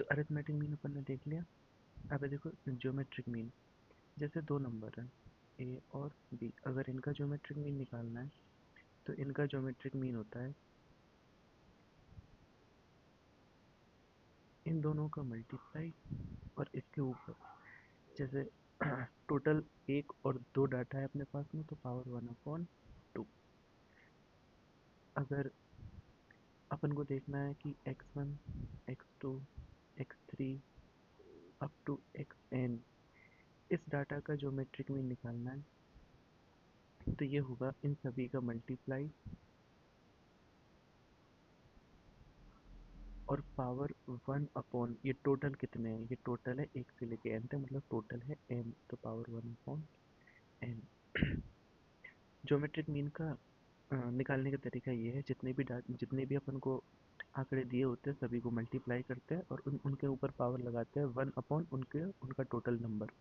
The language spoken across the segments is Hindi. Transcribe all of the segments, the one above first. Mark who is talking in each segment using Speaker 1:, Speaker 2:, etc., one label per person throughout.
Speaker 1: अरिथमेटिक मीन अपन ने देख लिया। अब ये देखो ज्योमेट्रिक मीन। जैसे दो नंबर हैं ए और बी, अगर इनका ज्योमेट्रिक मीन निकालना है तो इनका ज्योमेट्रिक मीन होता है इन दोनों का मल्टीप्लाई और इसके ऊपर। जैसे टोटल एक और दो डाटा है अपने पास में तो पावर 1/2। अगर अपन को देखना है कि x1 x2 x3 up to xn इस डाटा का ज्योमेट्रिक मीन निकालना है, तो ये होगा इन सभी का मल्टीप्लाई और पावर 1/, ये टोटल कितने हैं, ये टोटल है 1 से लेके n तक, मतलब टोटल है n, तो पावर 1/n। ज्योमेट्रिक मीन का निकालने का तरीका ये है, जितने भी अपन को आंकड़े दिए होते हैं सभी को मल्टीप्लाई करते हैं और उनके ऊपर पावर लगाते हैं 1/, उनका टोटल नंबर।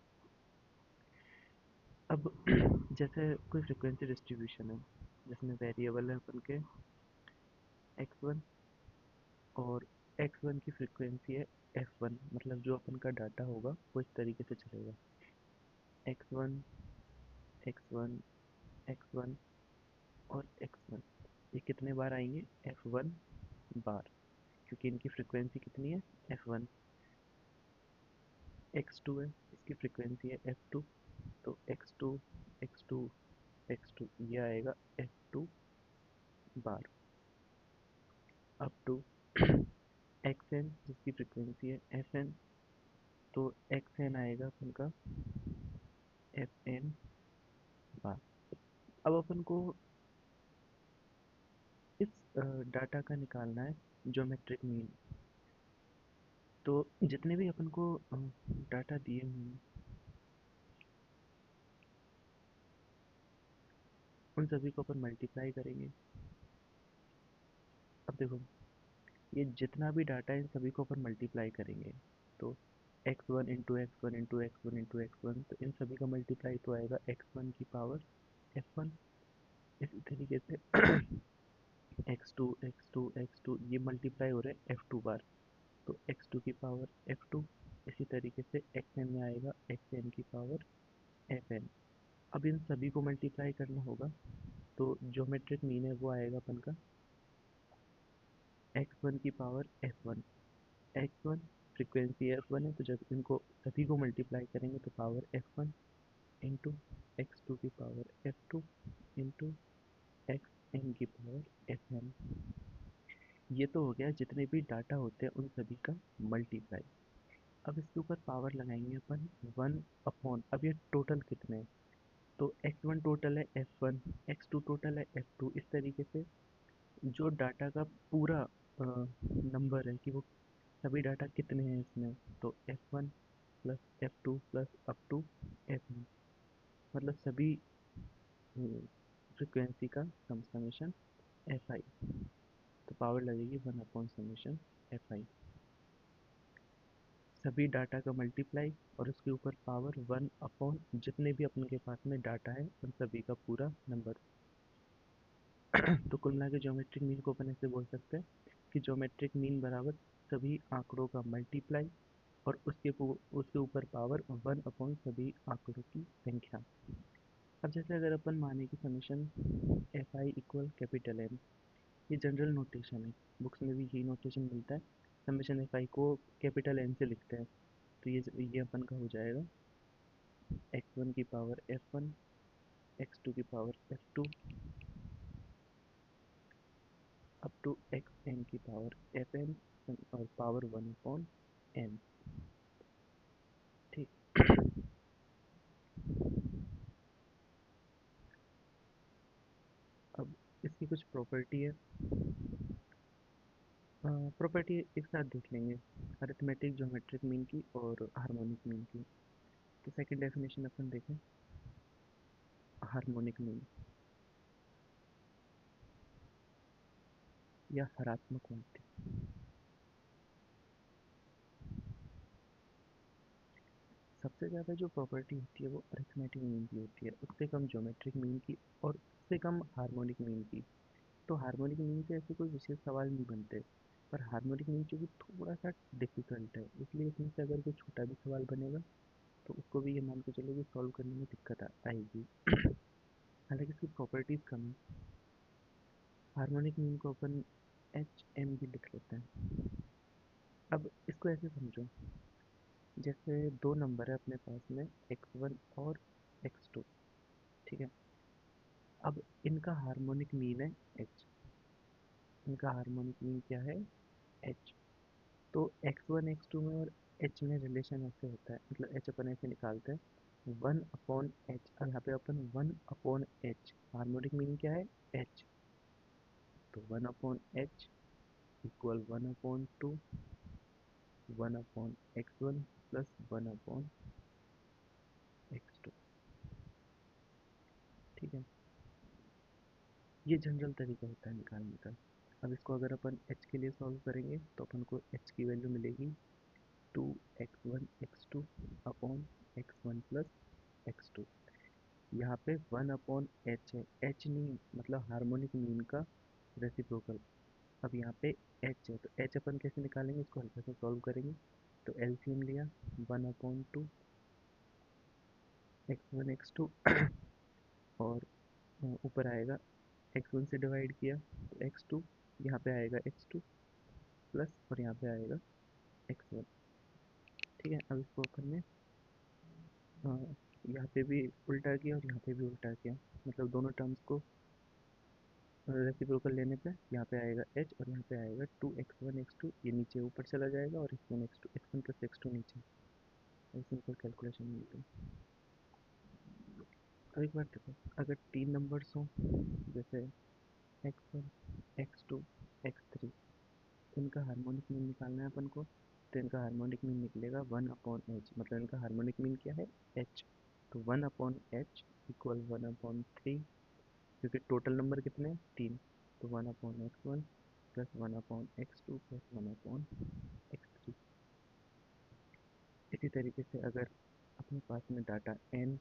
Speaker 1: अब जैसे कोई फ्रिक्वेंसी डिस्ट्रीब्यूशन है जिसमें वेरिएबल है अपन के x1 और x1 की फ्रिक्वेंसी है f1, मतलब जो अपन का डाटा होगा वो इस तरीके से चलेगा x1 x1 x1 और x1। ये कितने बार आएंगे, f1 बार, क्योंकि इनकी फ्रिक्वेंसी कितनी है f1। x2 है, इसकी फ्रिक्वेंसी है f2, तो x2 x2 x2 ये आएगा f2 बार। अप टू xn जिसकी फ्रिक्वेंसी है fn, तो xn आएगा अपन का fn बार। अब अपन को इस डाटा का निकालना है ज्योमेट्रिक मीन। तो जितने भी अपन को डाटा दिए हुए हैं उन सभी को अपन मल्टीप्लाई करेंगे। अब देखो ये जितना भी डाटा है इन सभी को अपन मल्टीप्लाई करेंगे, तो x1 into x one into x one into x one, तो इन सभी का मल्टीप्लाई तो आएगा x1 की पावर f1। इसी तरीके से x2 x2 x2 ये मल्टीप्लाई हो रहे हैं f2 बार, तो x2 की पावर f2। इसी तरीके से xn में आएगा xn की पावर fn। अब इन सभी को मल्टीप्लाई करना होगा, तो ज्योमेट्रिक मीन है वो आएगा अपन का x1 की power f1। x1 frequency f1 है, तो जब इनको सभी को मल्टीप्लाई करेंगे तो पावर f1 इंटू x2 की पावर f2 इंटू xn की पावर fn। ये तो हो गया जितने भी डाटा होते हैं उन सभी का मल्टीप्लाई। अब इसके ऊपर पावर लगाएंगे अपन 1/। अब ये टोटल कितने हैं, तो x1 टोटल है f1, x2 टोटल है f2। इस तरीके से जो डाटा का पूरा नंबर है कि वो सभी डाटा कितने हैं इसमें, तो f1 plus f2 plus up to fn, मतलब सभी फ्रिक्वेंसी का समेशन fi। तो पावर लगेगी 1/समेशन fi, सभी डाटा का मल्टीप्लाई और उसके ऊपर पावर 1/, जितने भी अपन के पास में डाटा है उन सभी का पूरा नंबर। तो कुल मिला के ज्योमेट्रिक मीन को अपन ऐसे बोल सकते हैं कि ज्योमेट्रिक मीन बराबर सभी आंकड़ों का मल्टीप्लाई और उसके ऊपर पावर 1/, सभी आंकड़ों की संख्या। अब जैसे अगर अपन माने कि summation F I equal capital N, ये जनरल नोटेशन है, बुक्स में भी यही नोटेशन मिलता है। समीशन एफ आई को कैपिटल एन से लिखते हैं, तो ये अपन का हो जाएगा x1 की पावर f1, x2 की power f2 up to xn की पावर fn और पावर 1/n। ठीक। अब इसकी कुछ प्रॉपर्टी है, प्रॉपर्टी एक साथ देख लेंगे, अरिथमेटिक ज्योमेट्रिक मीन की और हार्मोनिक मीन की। तो सेकंड डेफिनेशन अपन देखें, हार्मोनिक मीन या हरात्मक माध्य। सबसे ज़्यादा जो प्रॉपर्टी होती है वो अरिथमेटिक मीन की होती है, उससे कम ज्योमेट्रिक मीन की और उससे कम हार्मोनिक मीन की। तो हार्मोनिक मीन से ऐसे कोई विशेष सवाल नहीं बनते, पर हार्मोनिक मीन चूँकि थोड़ा सा डिफिकल्ट है, इसलिए इसमें से अगर कोई छोटा भी सवाल बनेगा तो उसको भी ये मान के चलो कि सॉल्व करने में दिक्कत आएगी। हालांकि इसकी प्रॉपर्टीज़ कम है। हार्मोनिक मीन को अपन एच एम भी लिख लेते हैं। अब इसको ऐसे समझो, जैसे दो नंबर है अपने पास में x1 और x2, ठीक है। अब इनका हार्मोनिक मीन है h, इनका हार्मोनिक मीन क्या है h। तो x1 x2 में और h में रिलेशन ऐसे होता है, मतलब h अपन ऐसे निकालते हैं 1/h। अब यहाँ पे अपन 1/h, हार्मोनिक मीन क्या है h, तो 1/h equal 1/2 1/x1 plus 1/x2, ठीक है। ये जनरल तरीका होता है निकालने का। अब इसको अगर अपन h के लिए सॉल्व करेंगे तो अपन को h की वैल्यू मिलेगी 2x1 x2 upon x1 plus x2। यहाँ पे 1/h है, h नहीं मतलब हार्मोनिक मीन का रेसिप्रोकल। अब यहाँ पे h है तो h अपन कैसे निकालेंगे, इसको हल्का सा सॉल्व करेंगे। तो एलसीएम लिया 1/2 x1 x2 और ऊपर आएगा x1 से डिवाइड किया तो x2, यहाँ पे आएगा x2 प्लस और यहाँ पे आएगा x1, ठीक है। अब इसको अपन ने यहाँ पे भी उल्टा किया और यहाँ पे भी उल्टा किया, मतलब दोनों टर्म्स को रेसिप्रोकल लेने पे यहाँ पे आएगा h और यहाँ पे आएगा 2x1 x2, ये नीचे ऊपर चला जाएगा और x1 x2 x1 plus x2 नीचे, और सिंपल कैलकुलेशन मिल गई। अब एक बार देखो, अगर तीन नंबर्स हों जैसे x1 x2 x3, इनका हार्मोनिक मीन निकालना है अपन को, तो इनका हार्मोनिक मीन निकलेगा 1/h, मतलब इनका हार्मोनिक मीन क्या है h। तो 1/h इक्वल 1/3, क्योंकि टोटल नंबर कितने हैं तीन, तो 1/x1 plus 1/x2 plus 1/x3। इसी तरीके से अगर अपने पास में डाटा n,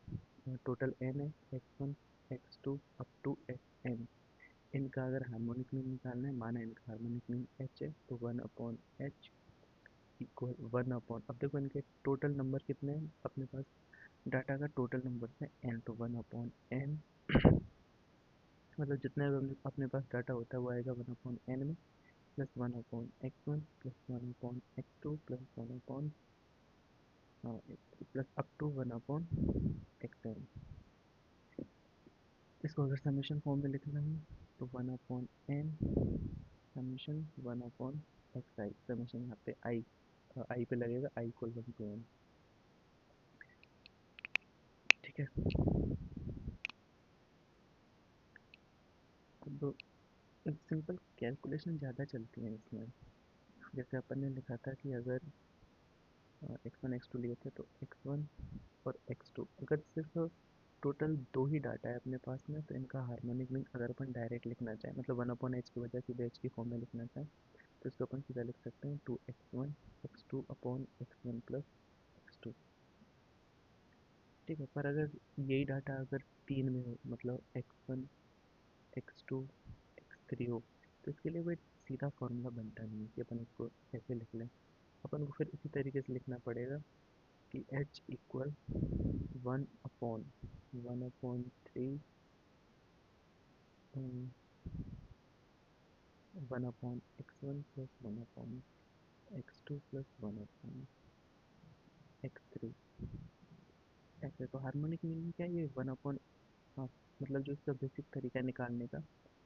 Speaker 1: टोटल n है x1 x2 up to xn, इनका अगर हार्मोनिक मीन निकालना है, माना इनका हार्मोनिक मीन h है, तो 1/h इक्वल 1 अब देखो इनके टोटल नंबर कितने हैं अपने पास, डाटा का टोटल नंबर है n, तो 1/n मतलब जितने भी अपने पास डाटा होता है वो आएगा 1/n में, plus 1/x1 plus 1/x2 plus 1/x3 plus up to 1/xn। इसको अगर समेशन फॉर्म में लिखना है तो 1/n समेशन 1/xi, समेशन यहाँ पे आई पे लगेगा, i इक्वल 1 to n, ठीक है। अब एक सिंपल कैलकुलेशन ज़्यादा चलती है इसमें, जैसे अपन ने लिखा था कि अगर x1 x2 लिए थे तो x1 और x2, अगर सिर्फ टोटल दो ही डाटा है अपने पास में, तो इनका हार्मोनिक मीन अगर अपन डायरेक्ट लिखना चाहें, मतलब 1/h की वजह सीधे h की फॉर्म में लिखना चाहें, तो इसको अपन सीधा लिख सकते हैं 2x1 x2 upon x1 plus x2, ठीक है। पर अगर यही डाटा अगर तीन में हो, मतलब x1 x2 x3 हो, तो इसके लिए कोई सीधा फॉर्मूला बनता नहीं है कि अपन इसको ऐसे लिख लें। अपन को फिर इसी तरीके से लिखना पड़ेगा कि h equal 1/3 1/x1 plus 1/x2 plus 1/x3, ऐसे। तो हार्मोनिक मीनिंग क्या है, ये 1/, हाँ, मतलब जो इसका बेसिक तरीका है निकालने का,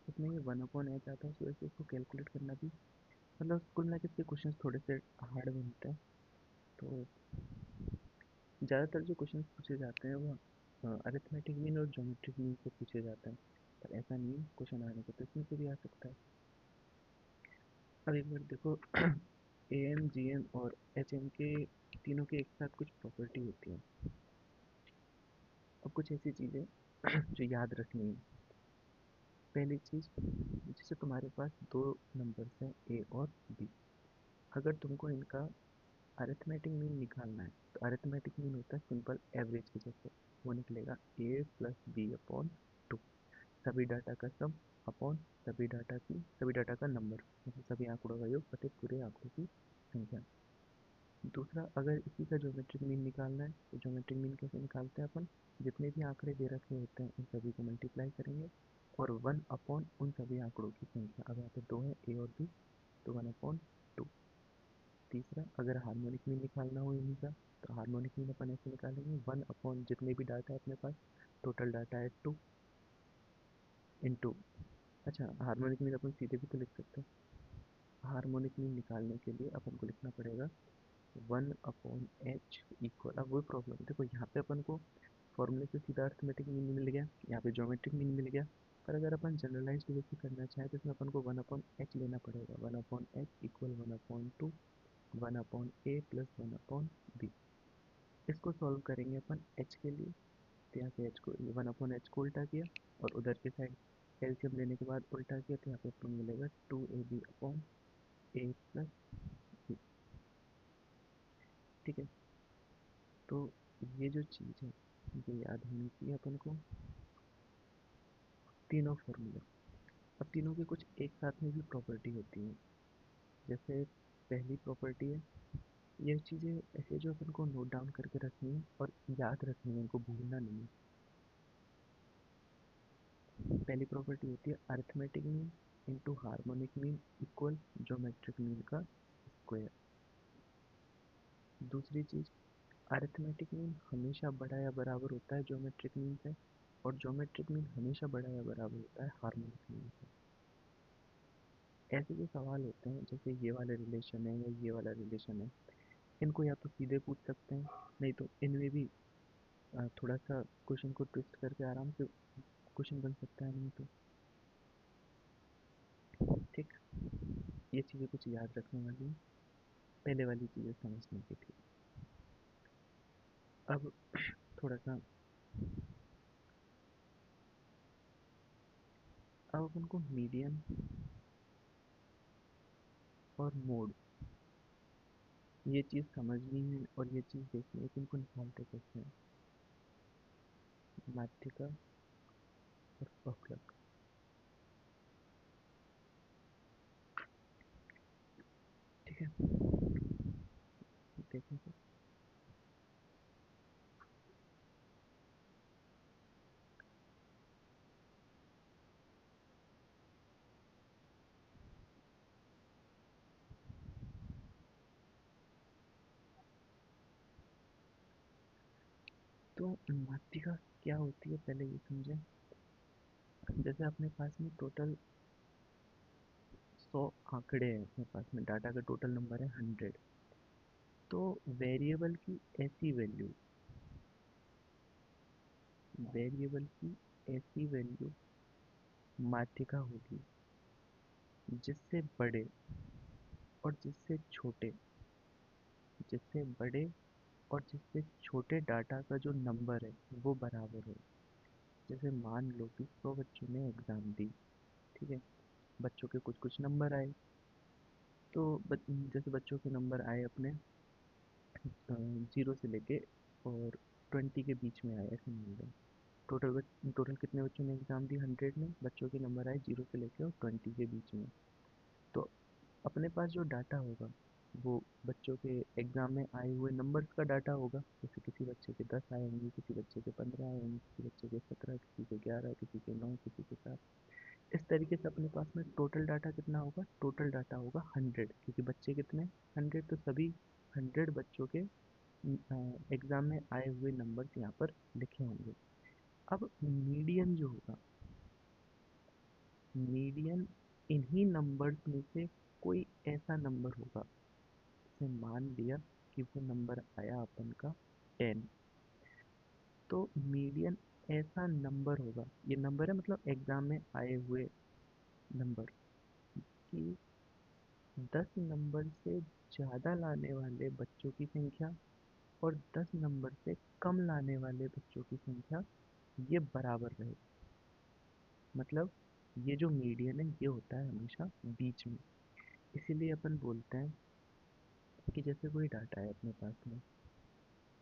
Speaker 1: उसमें ये 1/h आता है, उस वजह से इसको कैलकुलेट करना भी, मतलब कुल मिला के इसके क्वेश्चन थोड़े से हार्ड बनते हैं। तो ज़्यादातर जो क्वेश्चन पूछे जाते हैं वो अरिथमेटिक मीन और ज्योमेट्रिक मीन से पूछे जाते हैं, पर ऐसा नहीं है, क्वेश्चन आने के तो इसमें से भी आ सकता है। अब एक बार देखो ए एम जी एम और एच एम के तीनों के एक साथ कुछ प्रॉपर्टी होती है। अब कुछ ऐसी चीज़ें जो याद रखनी है। पहली चीज़, जैसे तुम्हारे पास दो नंबर्स हैं ए और बी, अगर तुमको इनका अरिथमेटिक मीन निकालना है, तो अरिथमेटिक मीन होता है सिंपल एवरेज की जैसे, वो निकलेगा ए प्लस बी अपॉन 2, सभी डाटा का सम अपॉन सभी डाटा का नंबर, मतलब सभी आंकड़ों का योग बटे पूरे आंकड़ों की संख्या। दूसरा, अगर इसी का ज्योमेट्रिक मीन निकालना है तो ज्योमेट्रिक मीन कैसे निकालते हैं अपन, जितने भी आंकड़े दे रखे होते हैं उन सभी को मल्टीप्लाई करेंगे और 1 अपॉन उन सभी आंकड़ों की संख्या, अब यहाँ पे 2 है ए और बी, तो 1/2। तीसरा, अगर हार्मोनिक मीन निकालना हो इन्हीं का, तो हार्मोनिक मीन अपन ऐसे निकालेंगे 1 अपॉन जितने भी डाटा है अपने पास, टोटल डाटा है 2 इंटू, अच्छा हार्मोनिक मीन अपन सीधे भी तो लिख सकते हैं। हार्मोनिक मीन निकालने के लिए अपन को लिखना पड़ेगा 1/h इक्वल, अब वो प्रॉब्लम देखो, यहाँ पे अपन को फॉर्मूले से सीधा अर्थमेटिक मीन मिल गया, यहाँ पे ज्योमेट्रिक मीन मिल गया, पर अगर अपन जनरलाइज्ड वे से करना चाहें तो इसमें अपन को 1/h लेना पड़ेगा, 1/h equal 1/2, 1/a plus 1/b। इसको सॉल्व करेंगे अपन h के लिए, तो यहाँ पे h को 1/h को उल्टा किया और उधर की साइड एलसीएम लेने के बाद उल्टा किया, तो यहाँ पे अपन मिलेगा 2ab/a प्लस b। ठीक है, तो ये जो चीज़ है ये याद होनी चाहिए अपन को, तीनों फॉर्मूले। अब तीनों की कुछ एक साथ में भी प्रॉपर्टी होती है, जैसे पहली प्रॉपर्टी है, ये चीज़ें ऐसे जो अपन को नोट डाउन करके रखनी है और याद रखनी है, इनको भूलना नहीं है। पहली प्रॉपर्टी होती है arithmetic mean into harmonic mean equal geometric mean का स्क्वायर। दूसरी चीज़, अरिथमेटिक मीन हमेशा बड़ा या बराबर होता है ज्योमेट्रिक मीन से, और ज्योमेट्रिक मीन हमेशा बड़ा या बराबर होता है हार्मोनिक मीन से। ऐसे जो सवाल होते हैं जैसे ये वाला रिलेशन है या ये वाला रिलेशन है, इनको या तो सीधे पूछ सकते हैं, नहीं तो इनमें भी थोड़ा सा क्वेश्चन को ट्विस्ट करके आराम से क्वेश्चन बन सकता है, नहीं तो। ठीक, ये चीज़ें कुछ याद रखने वाली हैं, पहले वाली चीज़ें समझने की थी। अब थोड़ा सा, अब अपन को मीडियन और मोड ये चीज़ समझनी है और ये चीज़ देखनी है कि इनको निकालते कैसे हैं, माध्यिका और बहुलक। ठीक है, देखें फिर। तो माध्यिका क्या होती है पहले ये समझें। जैसे अपने पास में टोटल 100 आंकड़े हैं, अपने पास में डाटा का टोटल नंबर है 100, तो वेरिएबल की ऐसी वैल्यू, वेरिएबल की ऐसी वैल्यू माध्यिका होगी जिससे बड़े और जिससे छोटे, जिससे बड़े और जिससे छोटे डाटा का जो नंबर है वो बराबर हो। जैसे मान लो कि 100 बच्चों ने एग्ज़ाम दी, ठीक है, बच्चों के कुछ कुछ नंबर आए, तो जैसे बच्चों के नंबर आए अपने 0 से लेके और 20 के बीच में आए, ऐसे मान लो। टोटल कितने बच्चों ने एग्ज़ाम दी, 100 में बच्चों के नंबर आए 0 से लेके और 20 के बीच में। तो अपने पास जो डाटा होगा वो बच्चों के एग्ज़ाम में आए हुए नंबर्स का डाटा होगा, जैसे किसी बच्चे के 10 आए होंगे, किसी बच्चे के 15 आए होंगे, किसी बच्चे के 17, किसी के 11, किसी के 9, किसी के 7। इस तरीके से अपने पास में टोटल डाटा कितना होगा, टोटल डाटा होगा 100, क्योंकि बच्चे कितने 100, तो सभी 100 बच्चों के एग्ज़ाम में आए हुए नंबर्स यहाँ पर लिखे होंगे। अब मीडियन जो होगा, मीडियन इन्हीं नंबर्स में से कोई ऐसा नंबर होगा, जैसे मान लिया कि वो नंबर आया अपन का 10, तो मीडियन ऐसा नंबर होगा, ये नंबर है मतलब एग्जाम में आए हुए नंबर, कि 10 नंबर से ज़्यादा लाने वाले बच्चों की संख्या और 10 नंबर से कम लाने वाले बच्चों की संख्या ये बराबर रहे। मतलब ये जो मीडियन है ये होता है हमेशा बीच में। इसीलिए अपन बोलते हैं कि जैसे कोई डाटा है अपने पास में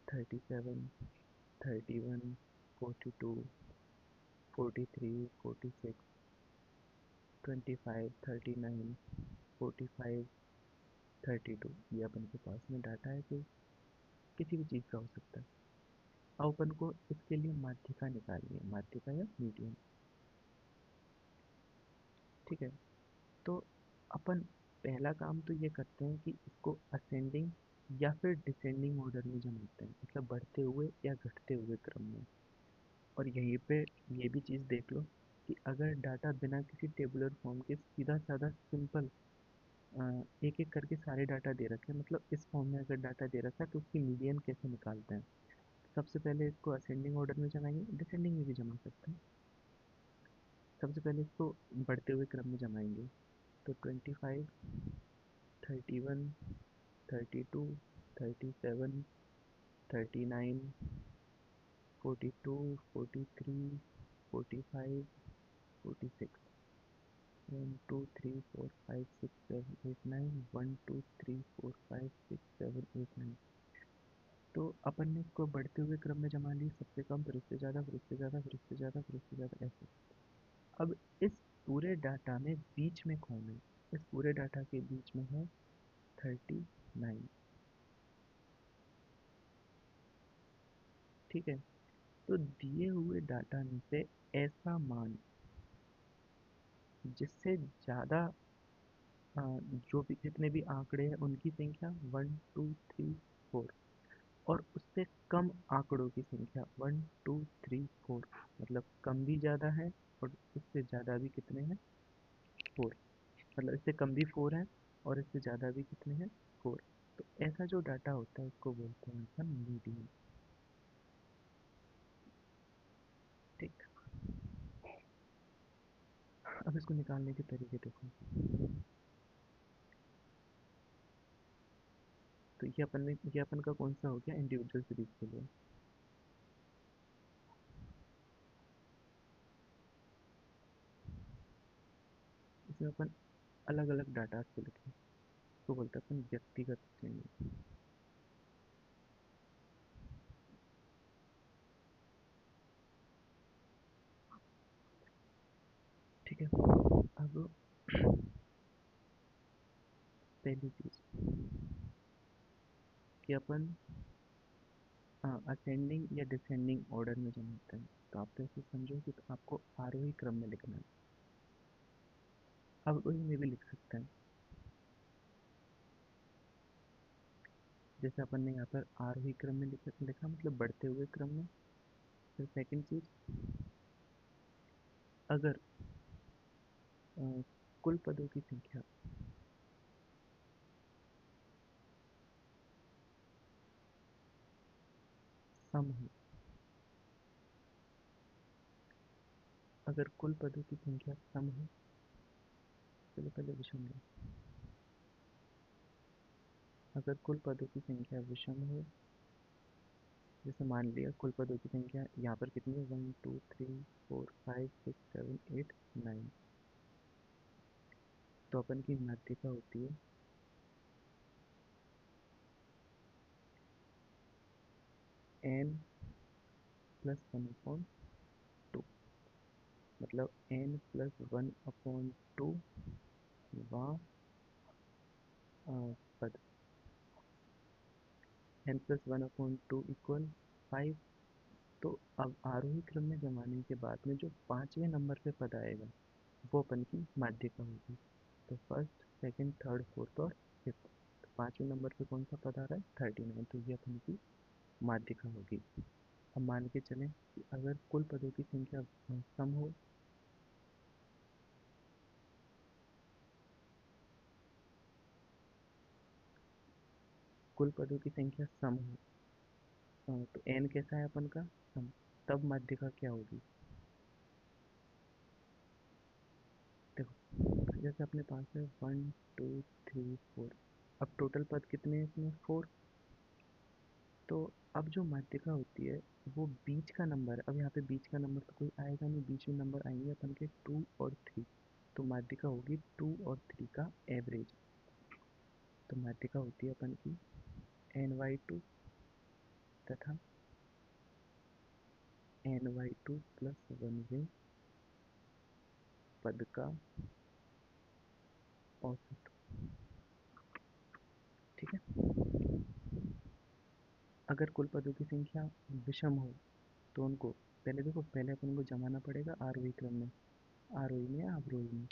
Speaker 1: 37, 31, 42, 43, 46, 25, 39, 45, 32, ये अपन के पास में डाटा है कोई किसी भी चीज़ का हो सकता है। अब अपन को इसके लिए माध्यिका निकालनी है, माध्यिका या मीडियन। ठीक है, तो अपन पहला काम तो ये करते हैं कि इसको असेंडिंग या फिर डिसेंडिंग ऑर्डर में जमाते हैं, मतलब बढ़ते हुए या घटते हुए क्रम में। और यहीं पे ये भी चीज़ देख लो कि अगर डाटा बिना किसी टेबुलर फॉर्म के सीधा साधा सिंपल एक एक करके सारे डाटा दे रखे हैं, मतलब इस फॉर्म में अगर डाटा दे रखा है तो उसकी मीडियन कैसे निकालते हैं। सबसे पहले इसको असेंडिंग ऑर्डर में जमाएंगे, डिसेंडिंग में भी जमा सकते हैं। सबसे पहले इसको बढ़ते हुए क्रम में जमाएंगे, तो 25, 31, 32, 37, 39, 42, 43, 45, 46, 1 2 3 4 5 6 7 8 9, 1 2 3 4 5 6 7 8 9। तो अपन ने इसको बढ़ते हुए क्रम में जमा ली, सबसे कम फिर उससे ज़्यादा फिर उससे ज़्यादा फिर उससे ज़्यादा फिर उससे ज़्यादा ऐसे। अब इस पूरे डाटा में बीच में कौन है? इस पूरे डाटा के बीच में है 39। ठीक है, तो दिए हुए डाटा में से ऐसा मान जिससे ज़्यादा जो भी जितने भी आंकड़े हैं उनकी संख्या 1 2 3 4, और उससे कम आंकड़ों की संख्या 1 2 3 4, मतलब कम भी ज़्यादा है और इससे ज़्यादा भी कितने हैं? 4। मतलब इससे कम भी 4 है और इससे ज़्यादा भी कितने हैं? 4। तो ऐसा जो डाटा होता है उसको बोलते हैं अपन मीडियन। ठीक, अब इसको निकालने के तरीके देखो। तो ये अपन का कौन सा हो गया इंडिविजुअल सीरीज के लिए। इसमें अपन अलग अलग डाटा को लिखें, इसको बोलते हैं अपन व्यक्तिगत श्रेणी। ठीक है, अब पहली चीज कि अपन असेंडिंग या डिसेंडिंग ऑर्डर में जमाते हैं। तो आप तो ऐसे समझो कि तो आपको आरोही क्रम में लिखना है। अब वही में भी लिख सकते हैं, जैसे अपन ने यहाँ पर आरोही क्रम में लिखा मतलब बढ़ते हुए क्रम में। फिर सेकंड चीज, अगर अ, कुल पदों की संख्या सम हो, अगर कुल पदों की संख्या सम हो, चलो पहले विषम लो। अगर कुल पदों की संख्या विषम हो, जैसे मान लिया कुल पदों की संख्या यहाँ पर कितनी है 1 2 3 4 5 6 7 8 9, तो अपन की माध्यिका होती है n प्लस 1/2, मतलब n+1/2 वहाँ पद, n+1/2 इक्वल 5। तो अब आरोही क्रम में जमाने के बाद में जो पांचवें नंबर पे पद आएगा वो अपन की माध्यिका होगी। तो फर्स्ट सेकंड थर्ड फोर्थ और फिफ्थ, तो पांचवें नंबर पे कौन सा पद आ रहा है 39, तो ये अपन की माध्यिका होगी। अब मान के चलें कि अगर कुल पदों की संख्या सम हो, कुल पदों की संख्या सम हो, तो n कैसा है अपन का सम, तब माध्यिका क्या होगी। देखो जैसे अपने पास है 1 2 3 4, अब टोटल पद कितने हैं इसमें 4। तो अब जो माध्यिका होती है वो बीच का नंबर, अब यहाँ पे बीच का नंबर तो कोई आएगा नहीं, बीच में नंबर आएंगे अपन के 2 और 3, तो माध्यिका होगी 2 और 3 का एवरेज। तो माध्यिका होती है अपन की ny2 तथा ny2 +1वें पद का औसत। ठीक है, अगर कुल पदों की संख्या विषम हो तो उनको पहले देखो, पहले अपन को जमाना पड़ेगा आरोही क्रम में, आरोही में या अवरोही में।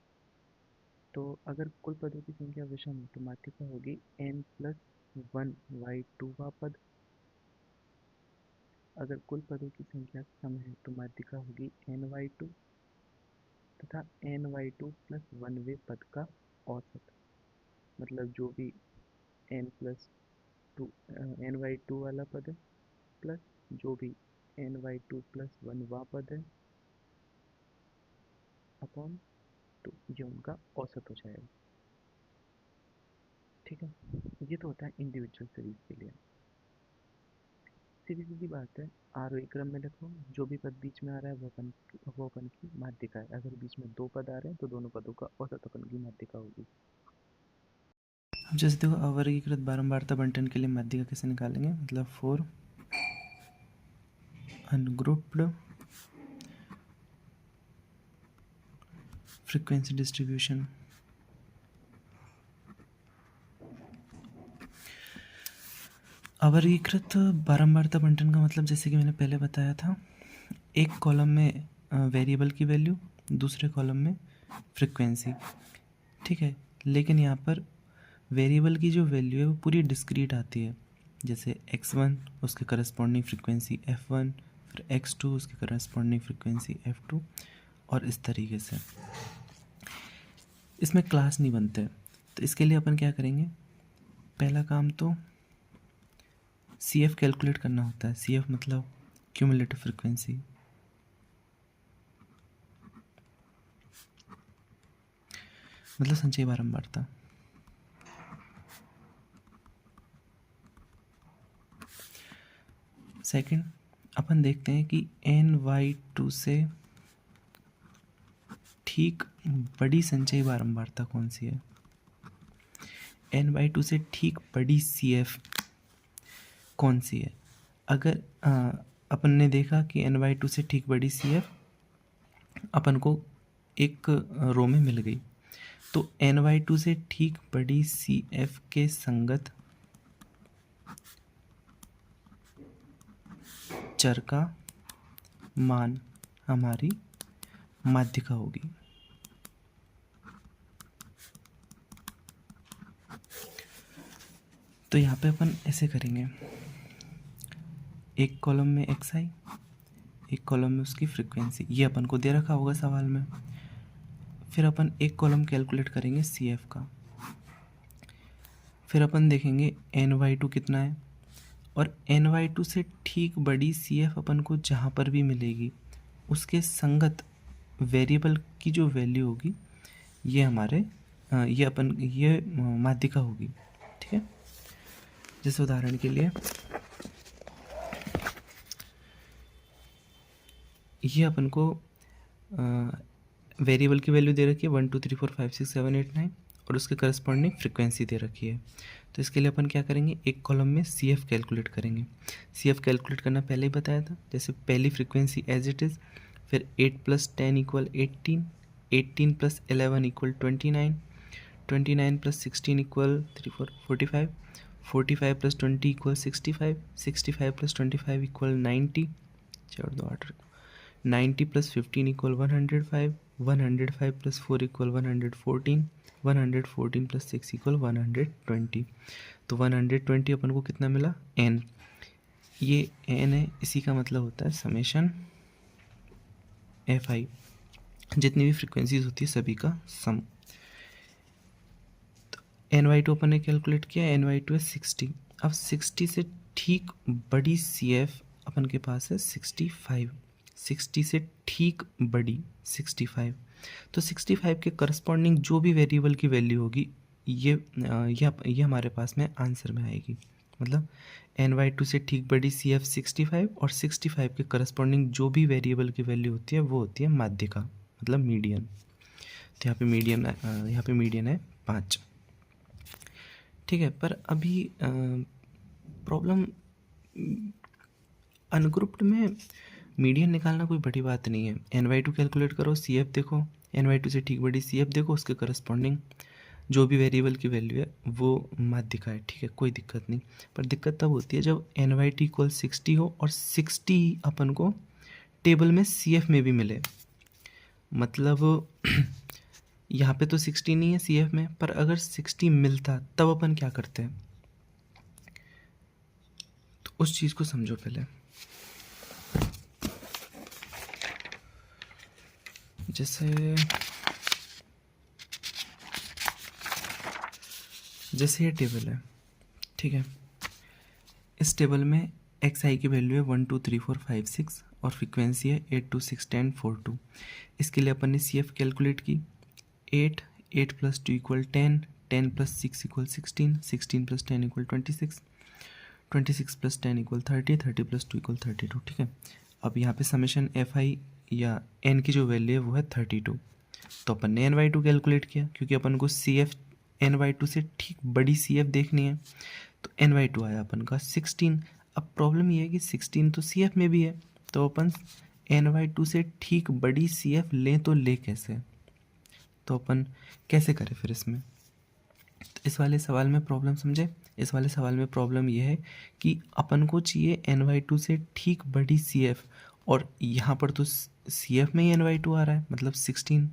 Speaker 1: तो अगर कुल पदों की संख्या विषम है तो मात्रिका होगी n+1y2वां पद। अगर कुल पदों की संख्या सम है तो मात्रिका होगी ny2 तथा ny2+1वें पद का औसत। मतलब जो भी n+2 ny2 वाला पद है प्लस जो भी ny2+1वां पद है अपॉन 2, ये उनका औसत हो जाएगा। ठीक है, ये तो होता है इंडिविजुअल सीरीज के लिए। सीधी सीधी बात है, आरोही क्रम में देखो जो भी पद बीच में आ रहा है वो अपन की माध्यिका है। अगर बीच में दो पद आ रहे हैं तो दोनों पदों का औसत अपन की माध्यिका होगी।
Speaker 2: अब जैसे देखो अवर्गीकृत बारंबारता बंटन के लिए माध्यिका कैसे निकालेंगे, मतलब फॉर अनग्रुप्ड फ्रीक्वेंसी डिस्ट्रीब्यूशन। अवर्गीकृत बारंबारता बंटन का मतलब जैसे कि मैंने पहले बताया था, एक कॉलम में वेरिएबल की वैल्यू, दूसरे कॉलम में फ्रीक्वेंसी। ठीक है, लेकिन यहाँ पर वेरिएबल की जो वैल्यू है वो पूरी डिस्क्रीट आती है। जैसे x1 उसके करस्पॉन्डिंग फ्रीक्वेंसी f1, फिर x2 उसके करस्पॉन्डिंग फ्रीक्वेंसी f2, और इस तरीके से। इसमें क्लास नहीं बनते, तो इसके लिए अपन क्या करेंगे, पहला काम तो CF कैलकुलेट करना होता है। CF मतलब क्यूमुलेटिव फ्रीक्वेंसी। मतलब संचयी बारंबारता। सेकंड, अपन देखते हैं कि ny2 से ठीक बड़ी संचयी बारंबारता कौन सी है। ny2 से ठीक बड़ी CF कौन सी है। अगर अपन ने देखा कि ny2 से ठीक बड़ी CF अपन को एक रो में मिल गई, तो ny2 से ठीक बड़ी CF के संगत चर का मान हमारी माध्यिका होगी। तो यहाँ पे अपन ऐसे करेंगे, एक कॉलम में xi, एक कॉलम में उसकी फ्रीक्वेंसी, ये अपन को दे रखा होगा सवाल में। फिर अपन एक कॉलम कैलकुलेट करेंगे CF का, फिर अपन देखेंगे ny2 कितना है, और ny2 से ठीक बड़ी CF अपन को जहाँ पर भी मिलेगी उसके संगत वेरिएबल की जो वैल्यू होगी ये हमारे ये माध्यिका होगी। ठीक है, जैसे उदाहरण के लिए ये अपन को वेरिएबल की वैल्यू दे रखी है 1 2 3 4 5 6 7 8 9, और उसके करस्पॉन्डिंग फ्रीक्वेंसी दे रखी है। तो इसके लिए अपन क्या करेंगे, एक कॉलम में CF कैलकुलेट करेंगे। CF कैलकुलेट करना पहले ही बताया था। जैसे पहली फ्रीक्वेंसी एज इट इज़, फिर 8 + 10 = 18, 18 + 11 = 29, 29 + 16 = 3 4 45, 45 + 20 = 65, 65 + 25 = 90, 4 2 8, 90 + 15 = 105, 105 + 4 = 114, 114 + 6 = 120। तो 120 अपन को कितना मिला, n। ये n है, इसी का मतलब होता है समेशन fi, जितनी भी फ्रीक्वेंसीज होती है सभी का सम। तो ny2 अपन ने कैलकुलेट किया, ny2 है 60। अब 60 से ठीक बड़ी CF अपन के पास है 65, 60 से ठीक बड़ी 65। तो 65 के करस्पॉन्डिंग जो भी वेरिएबल की वैल्यू होगी ये हमारे पास में आंसर में आएगी। मतलब ny2 से ठीक बड़ी CF 65 और 65 के करस्पॉन्डिंग जो भी वेरिएबल की वैल्यू होती है वो होती है माध्यिका, मतलब मीडियन। तो यहाँ पे मीडियन है 5। ठीक है, पर अभी प्रॉब्लम अनग्रुप्ड में मीडियन निकालना कोई बड़ी बात नहीं है। ny2 कैलकुलेट करो, CF देखो, ny2 से ठीक बड़ी CF देखो, उसके करस्पॉन्डिंग जो भी वेरिएबल की वैल्यू है वो माध्यिका है, ठीक है, कोई दिक्कत नहीं। पर दिक्कत तब होती है जब एन वाई टी इक्वल 60 हो और 60 अपन को टेबल में सी एफ में भी मिले। मतलब यहाँ पे तो 60 नहीं है सी एफ में, पर अगर 60 मिलता तब अपन क्या करते हैं, तो उस चीज़ को समझो पहले। जैसे ये टेबल है, ठीक है, इस टेबल में एक्स आई की वैल्यू है 1 2 3 4 5 6 और फ्रीक्वेंसी है 8 2 6 10 4 2। इसके लिए अपन ने सी एफ कैलकुलेट की। 8 8 plus 2 equal 10, 10 plus 6 equal 16, 16 plus 10 equal 26, 26 plus 10 equal 30, 30 plus 2 equal 32, ठीक है। अब यहाँ पे समेशन एफ आई या एन की जो वैल्यू है वो है 32। तो अपन ने एन वाई टू कैलकुलेट किया, क्योंकि अपन को C F N by two से ठीक बड़ी सी एफ देखनी है, तो एन वाई टू आया अपन का 16। अब प्रॉब्लम ये है कि 16 तो सी एफ में भी है, तो अपन एन वाई टू से ठीक बड़ी सी एफ लें तो ले कैसे, तो अपन कैसे करें फिर इसमें। तो इस वाले सवाल में प्रॉब्लम समझे। इस वाले सवाल में प्रॉब्लम ये है कि अपन को चाहिए एन वाई टू से ठीक बड़ी सी एफ, और यहाँ पर तो सी एफ में ही एन वाई टू आ रहा है, मतलब 16।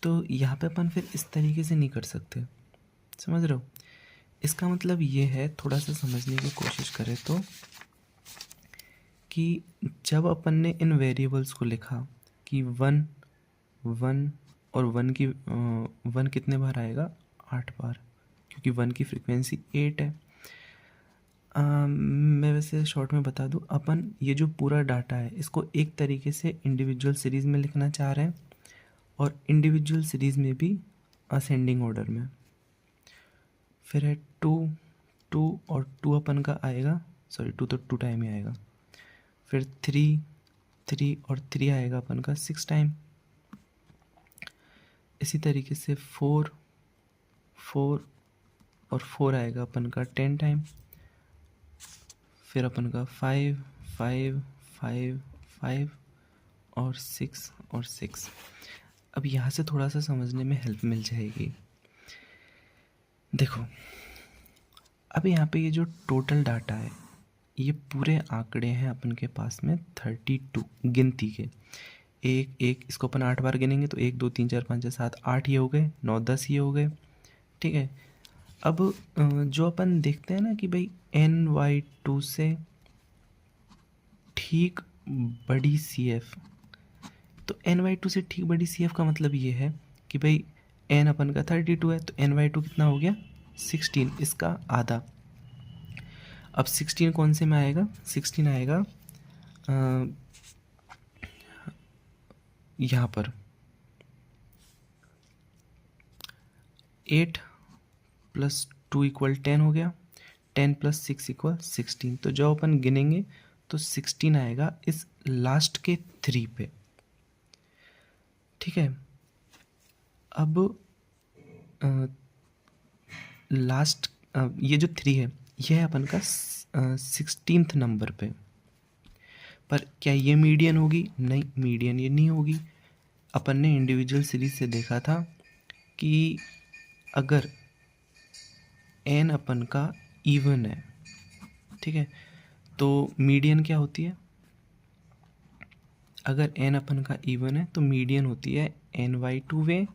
Speaker 2: तो यहाँ पे अपन फिर इस तरीके से नहीं कर सकते, समझ रहे हो। इसका मतलब ये है, थोड़ा सा समझने की कोशिश करें तो, कि जब अपन ने इन वेरिएबल्स को लिखा कि 1 1 और 1 की 1 कितने बार आएगा, 8 बार, क्योंकि 1 की फ्रीक्वेंसी 8 है। मैं वैसे शॉर्ट में बता दूं, अपन ये जो पूरा डाटा है इसको एक तरीके से इंडिविजुअल सीरीज़ में लिखना चाह रहे हैं, और इंडिविजुअल सीरीज़ में भी असेंडिंग ऑर्डर में। फिर है 2 2 और 2 अपन का आएगा, सॉरी 2 तो 2 टाइम ही आएगा। फिर 3 3 और 3 आएगा अपन का 6 टाइम। इसी तरीके से 4 4 और 4 आएगा अपन का 10 टाइम। फिर अपन का 5 5 5 5 और 6। अब यहाँ से थोड़ा सा समझने में हेल्प मिल जाएगी। देखो, अब यहाँ पे ये जो टोटल डाटा है, ये पूरे आंकड़े हैं अपन के पास में 32 गिनती के। एक एक इसको अपन 8 बार गिनेंगे तो 1 2 3 4 5 6 7 8 ये हो गए, 9 10 ये हो गए, ठीक है। अब जो अपन देखते हैं ना कि भाई एन वाई टू से ठीक बड़ी सी एफ, तो एन वाई टू से ठीक बड़ी सी एफ का मतलब ये है कि भाई एन अपन का 32 है, तो एन वाई टू कितना हो गया 16, इसका आधा। अब 16 कौन से में आएगा, 16 आएगा यहाँ पर 8 प्लस 2 इक्वल 10 हो गया, 10 प्लस 6 इक्वल 16। तो जब अपन गिनेंगे तो 16 आएगा इस लास्ट के 3 पे, ठीक है। अब लास्ट ये जो 3 है ये है अपन का 16th नंबर पे। पर क्या ये मीडियन होगी, नहीं, मीडियन ये नहीं होगी। अपन ने इंडिविजुअल सीरीज से देखा था कि अगर एन अपन का इवन है, ठीक है, तो मीडियन क्या होती है, अगर एन अपन का इवन है तो मीडियन होती है एन वाई टू वे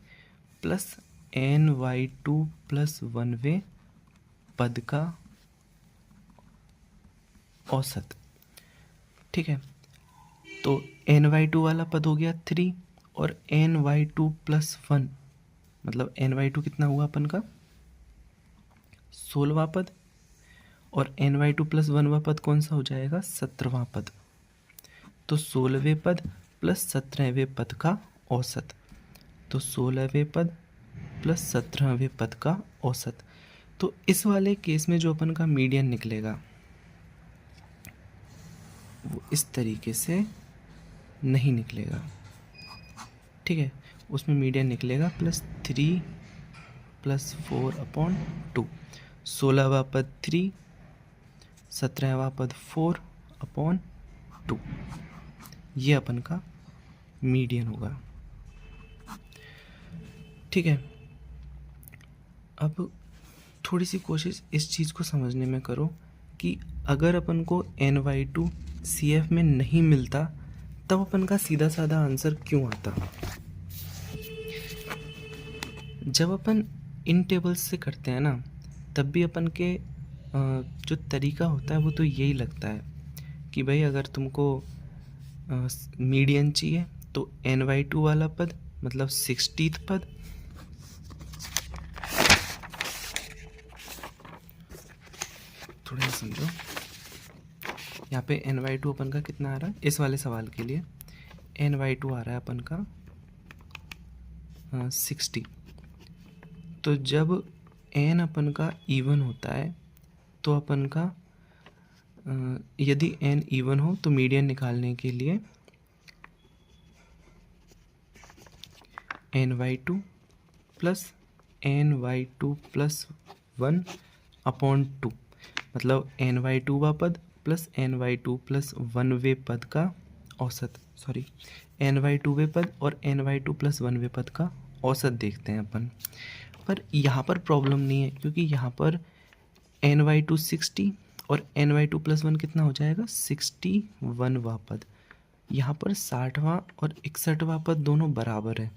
Speaker 2: plus N by two plus 1 वे पद का औसत, ठीक है। तो एन वाई टू वाला पद हो गया 3, और एन वाई टू प्लस 1 मतलब एन वाई टू कितना हुआ अपन का 16वां पद, और एन वाई टू प्लस 1वां पद कौन सा हो जाएगा 17वां पद। तो 16वें पद प्लस 17वें पद का औसत, तो 16वें पद प्लस 17वें पद का औसत। तो इस वाले केस में जो अपन का मीडियन निकलेगा वो इस तरीके से नहीं निकलेगा, ठीक है। उसमें मीडियन निकलेगा +3 + 4/2, 16वां पद 3, 17वां पद 4/2, ये अपन का मीडियन होगा, ठीक है। अब थोड़ी सी कोशिश इस चीज़ को समझने में करो कि अगर अपन को NY2 CF में नहीं मिलता तब अपन का सीधा साधा आंसर क्यों आता। जब अपन इन टेबल्स से करते हैं ना, तब भी अपन के जो तरीका होता है वो तो यही लगता है कि भाई अगर तुमको मीडियन चाहिए तो NY2 वाला पद मतलब 60th पद, थोड़ा समझो यहाँ पे NY2 अपन का कितना आ रहा है इस वाले सवाल के लिए, NY2 आ रहा है अपन का 60। तो जब n अपन का इवन होता है तो अपन का यदि n इवन हो तो मीडियन निकालने के लिए NY2 plus NY2 plus 1 upon 2, मतलब NY2 वा पद प्लस NY2 प्लस 1 वे पद का औसत, सॉरी NY2 वे पद और NY2 प्लस 1 वे पद का औसत देखते हैं अपन। पर यहाँ पर प्रॉब्लम नहीं है क्योंकि यहाँ पर NY2 60 और NY2 प्लस 1 कितना हो जाएगा 61 वा पद। यहाँ पर 60वां और 61वां पद दोनों बराबर है।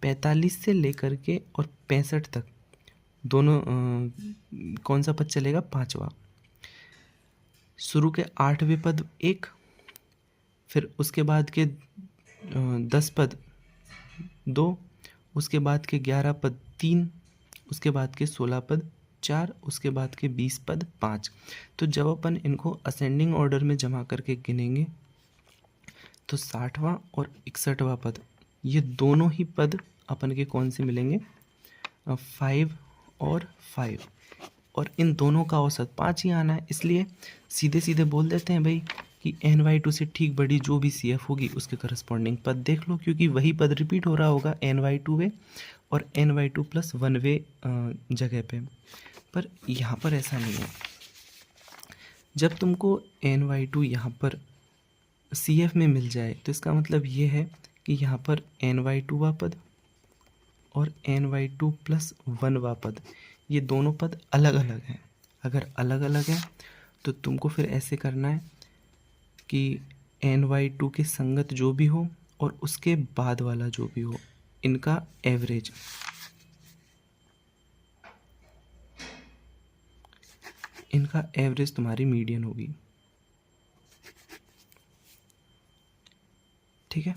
Speaker 2: 45 से लेकर के और 65 तक दोनों कौन सा पद चलेगा 5वां। शुरू के 8वें पद 1, फिर उसके बाद के 10 पद 2, उसके बाद के 11 पद 3, उसके बाद के 16 पद 4, उसके बाद के 20 पद 5। तो जब अपन इनको असेंडिंग ऑर्डर में जमा करके गिनेंगे तो 60वां और 61वां पद ये दोनों ही पद अपन के कौन से मिलेंगे 5 और 5, और इन दोनों का औसत 5 ही आना है। इसलिए सीधे सीधे बोल देते हैं भाई कि NY2 से ठीक बड़ी जो भी CF होगी उसके करस्पॉन्डिंग पद देख लो, क्योंकि वही पद रिपीट हो रहा होगा NY2 वे और NY2 प्लस 1 वे जगह पे। पर यहाँ पर ऐसा नहीं है। जब तुमको NY2 यहाँ पर CF में मिल जाए तो इसका मतलब ये है कि यहाँ पर NY2 वा पद और NY2 प्लस 1 वा पद ये दोनों पद अलग अलग हैं। अगर अलग अलग हैं तो तुमको फिर ऐसे करना है कि NY2 के संगत जो भी हो और उसके बाद वाला जो भी हो इनका एवरेज, इनका एवरेज तुम्हारी मीडियन होगी। ठीक है।